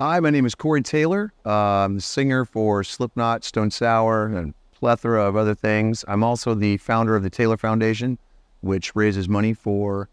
Hi, my name is Corey Taylor. I'm the singer for Slipknot, Stone Sour, and a plethora of other things. I'm also the founder of the Taylor Foundation, which raises money for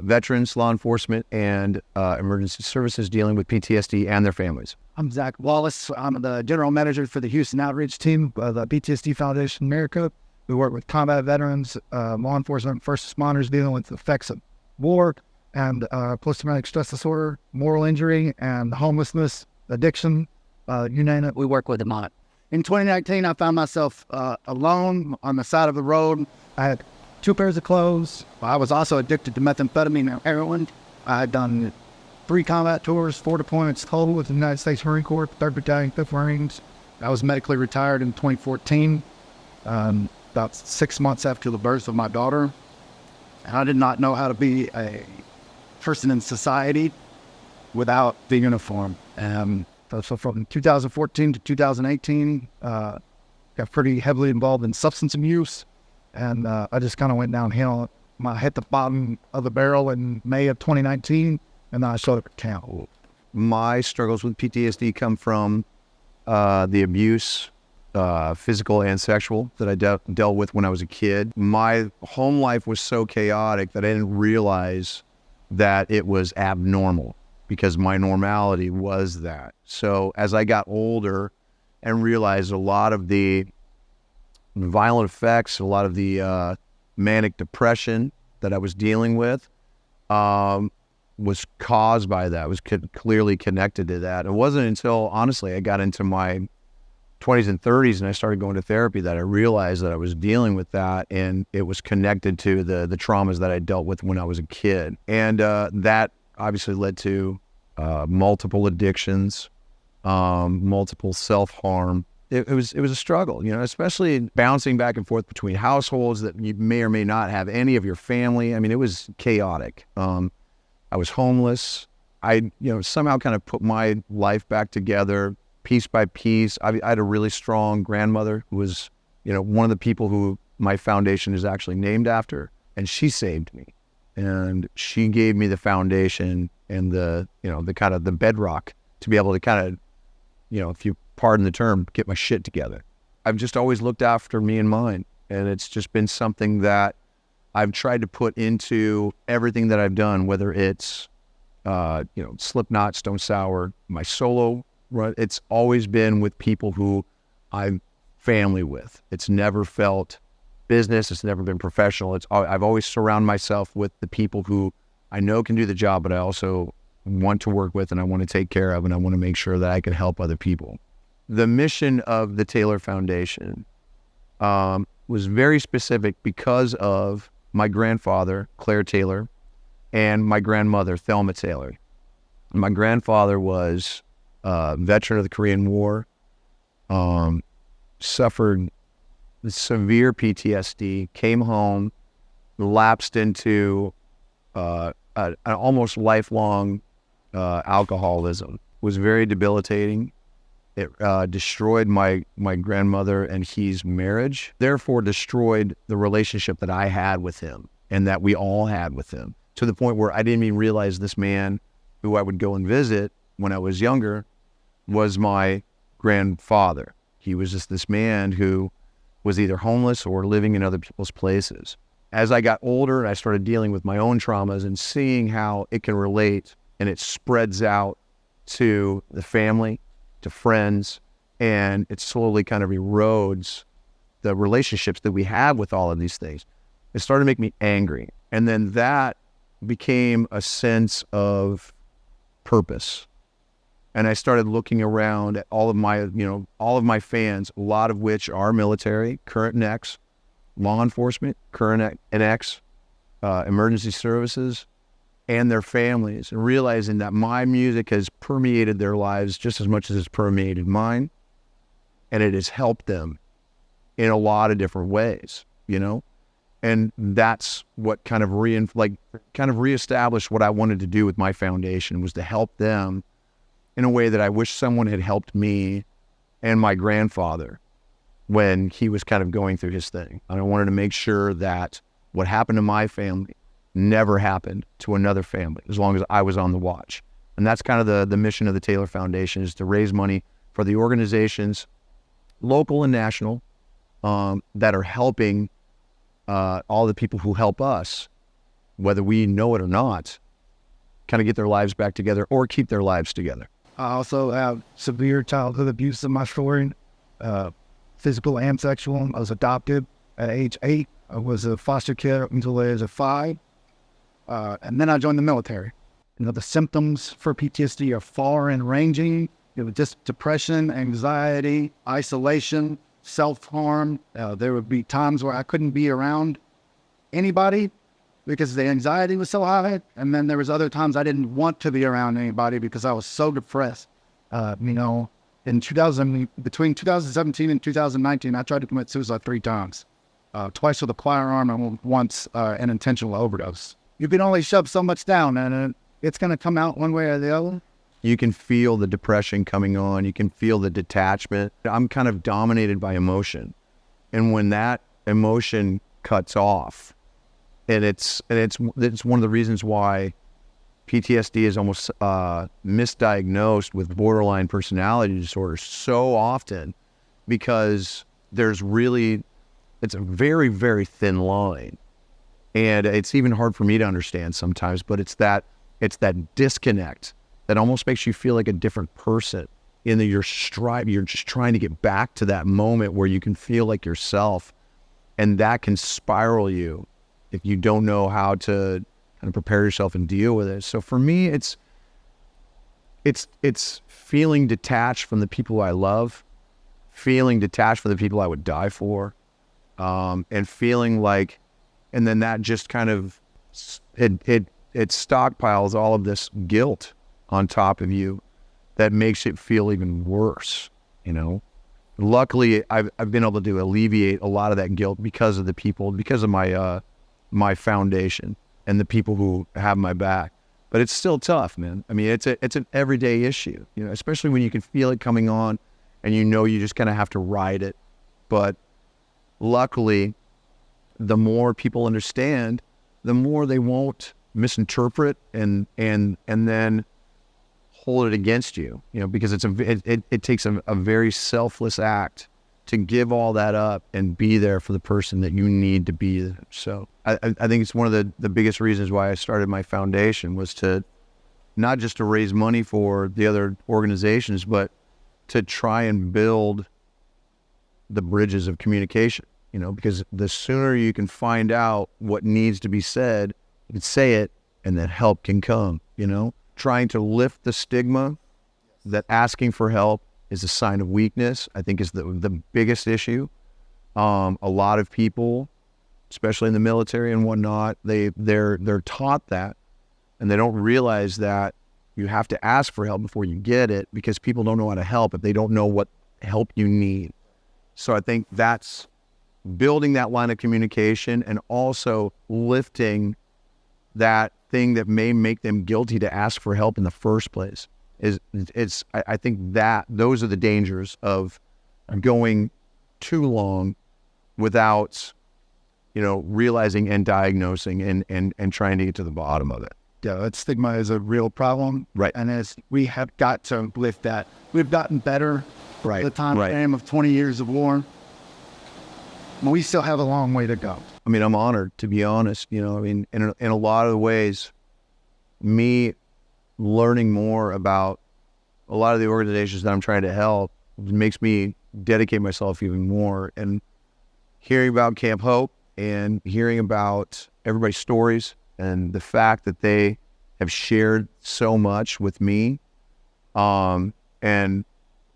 veterans, law enforcement, and emergency services dealing with PTSD and their families. I'm Zach Wallace. I'm the general manager for the Houston outreach team of the PTSD Foundation of America. We work with combat veterans, law enforcement, first responders dealing with the effects of war and post-traumatic stress disorder, moral injury, and homelessness, addiction, you name it, we work with them on it. In 2019, I found myself alone on the side of the road. I had 2 pairs of clothes. I was also addicted to methamphetamine and heroin. I had done 3 combat tours, 4 deployments total with the United States Marine Corps, 3rd Battalion, 5th Marines. I was medically retired in 2014, about 6 months after the birth of my daughter. And I did not know how to be a person in society without the uniform. So from 2014 to 2018, got pretty heavily involved in substance abuse. And I just kind of went downhill. I hit the bottom of the barrel in May of 2019, and then I started to count. My struggles with PTSD come from the abuse, physical and sexual, that I dealt with when I was a kid. My home life was so chaotic that I didn't realize that it was abnormal, because my normality was that. So as I got older and realized a lot of the violent effects, a lot of the manic depression that I was dealing with was caused by that, was clearly connected to that. It wasn't until, honestly, I got into my 20s and 30s and I started going to therapy that I realized that I was dealing with that, and it was connected to the traumas that I dealt with when I was a kid. And that obviously led to multiple addictions, multiple self-harm. It was a struggle, especially bouncing back and forth between households that you may or may not have any of your family. I mean, it was chaotic. I was homeless. I somehow kind of put my life back together piece by piece. I had a really strong grandmother who was, one of the people who my foundation is actually named after, and she saved me. And she gave me the foundation and the kind of the bedrock to be able to kind of, if you pardon the term, get my shit together. I've just always looked after me and mine. And it's just been something that I've tried to put into everything that I've done, whether it's, Slipknot, Stone Sour, my solo run. It's always been with people who I'm family with. It's never felt business. It's never been professional. I've always surrounded myself with the people who I know can do the job, but I also want to work with and I want to take care of, and I want to make sure that I can help other people. The mission of the Taylor Foundation was very specific because of my grandfather, Claire Taylor, and my grandmother, Thelma Taylor. My grandfather was a veteran of the Korean War, suffered severe PTSD, came home, lapsed into an almost lifelong alcoholism. It was very debilitating. It destroyed my grandmother and his marriage, therefore destroyed the relationship that I had with him and that we all had with him, to the point where I didn't even realize this man who I would go and visit when I was younger was my grandfather. He was just this man who was either homeless or living in other people's places. As I got older, I started dealing with my own traumas and seeing how it can relate, and it spreads out to the family, to friends, and it slowly kind of erodes the relationships that we have with all of these things. It started to make me angry. And then that became a sense of purpose. And I started looking around at all of my fans, a lot of which are military, current and ex, law enforcement, current and ex, emergency services, and their families, and realizing that my music has permeated their lives just as much as it's permeated mine, and it has helped them in a lot of different ways, and that's what kind of reestablished what I wanted to do with my foundation, was to help them in a way that I wish someone had helped me and my grandfather when he was kind of going through his thing. And I wanted to make sure that what happened to my family never happened to another family, as long as I was on the watch. And that's kind of the mission of the Taylor Foundation, is to raise money for the organizations, local and national, that are helping all the people who help us, whether we know it or not, kind of get their lives back together or keep their lives together. I also have severe childhood abuse in my story, physical and sexual. I was adopted at age 8. I was a foster care until the age of 5. And then I joined the military. The symptoms for PTSD are far and ranging. It was just depression, anxiety, isolation, self-harm. There would be times where I couldn't be around anybody because the anxiety was so high. And then there was other times I didn't want to be around anybody because I was so depressed. In 2000, between 2017 and 2019, I tried to commit suicide 3 times, twice with a firearm and once an intentional overdose. You can only shove so much down, and it's going to come out one way or the other. You can feel the depression coming on. You can feel the detachment. I'm kind of dominated by emotion. And when that emotion cuts off, and it's one of the reasons why PTSD is almost misdiagnosed with borderline personality disorder so often, because it's a very, very thin line. And it's even hard for me to understand sometimes, but it's that disconnect that almost makes you feel like a different person. In that you're just trying to get back to that moment where you can feel like yourself, and that can spiral you if you don't know how to kind of prepare yourself and deal with it. So for me, it's feeling detached from the people I love, feeling detached from the people I would die for, and feeling like, and then that just kind of it stockpiles all of this guilt on top of you that makes it feel even worse. Luckily, I've been able to alleviate a lot of that guilt because of my foundation and the people who have my back. But it's still tough, man. I mean, it's an everyday issue, especially when you can feel it coming on and you just kind of have to ride it. But luckily, the more people understand, the more they won't misinterpret and then hold it against you, because it takes a very selfless act to give all that up and be there for the person that you need to be. So I think it's one of the biggest reasons why I started my foundation, was to not just to raise money for the other organizations, but to try and build the bridges of communication, because the sooner you can find out what needs to be said, you can say it, and then help can come, Trying to lift the stigma that asking for help is a sign of weakness, I think, is the biggest issue. A lot of people, especially in the military and whatnot, they're taught that, and they don't realize that you have to ask for help before you get it, because people don't know how to help if they don't know what help you need. So I think that's building that line of communication, and also lifting that thing that may make them guilty to ask for help in the first place. I think that those are the dangers of going too long without, realizing and diagnosing and trying to get to the bottom of it. Yeah, that stigma is a real problem. Right. And we have got to lift that. We've gotten better. Right. The time frame of 20 years of war. But we still have a long way to go. I mean, I'm honored, to be honest. In a lot of ways, me learning more about a lot of the organizations that I'm trying to help makes me dedicate myself even more. And hearing about Camp Hope and hearing about everybody's stories and the fact that they have shared so much with me, and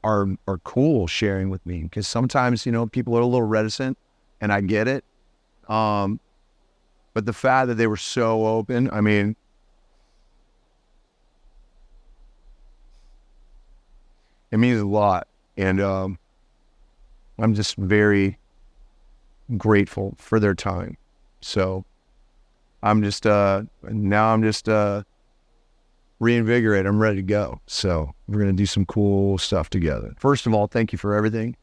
are cool sharing with me, because sometimes, people are a little reticent, and I get it. But the fact that they were so open, I mean, it means a lot. And I'm just very grateful for their time. So I'm just reinvigorated. I'm ready to go. So we're going to do some cool stuff together. First of all, thank you for everything.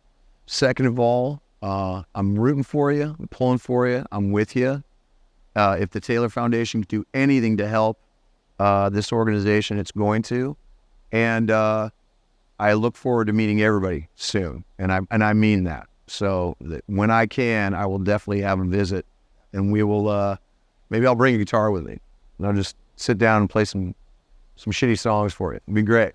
Second of all, I'm rooting for you. I'm pulling for you. I'm with you. If the Taylor Foundation can do anything to help this organization. It's going to, and I look forward to meeting everybody soon, and I mean that. So when I can, I will definitely have a visit, and we will. Maybe I'll bring a guitar with me, and I'll just sit down and play some shitty songs for you. It'd be great.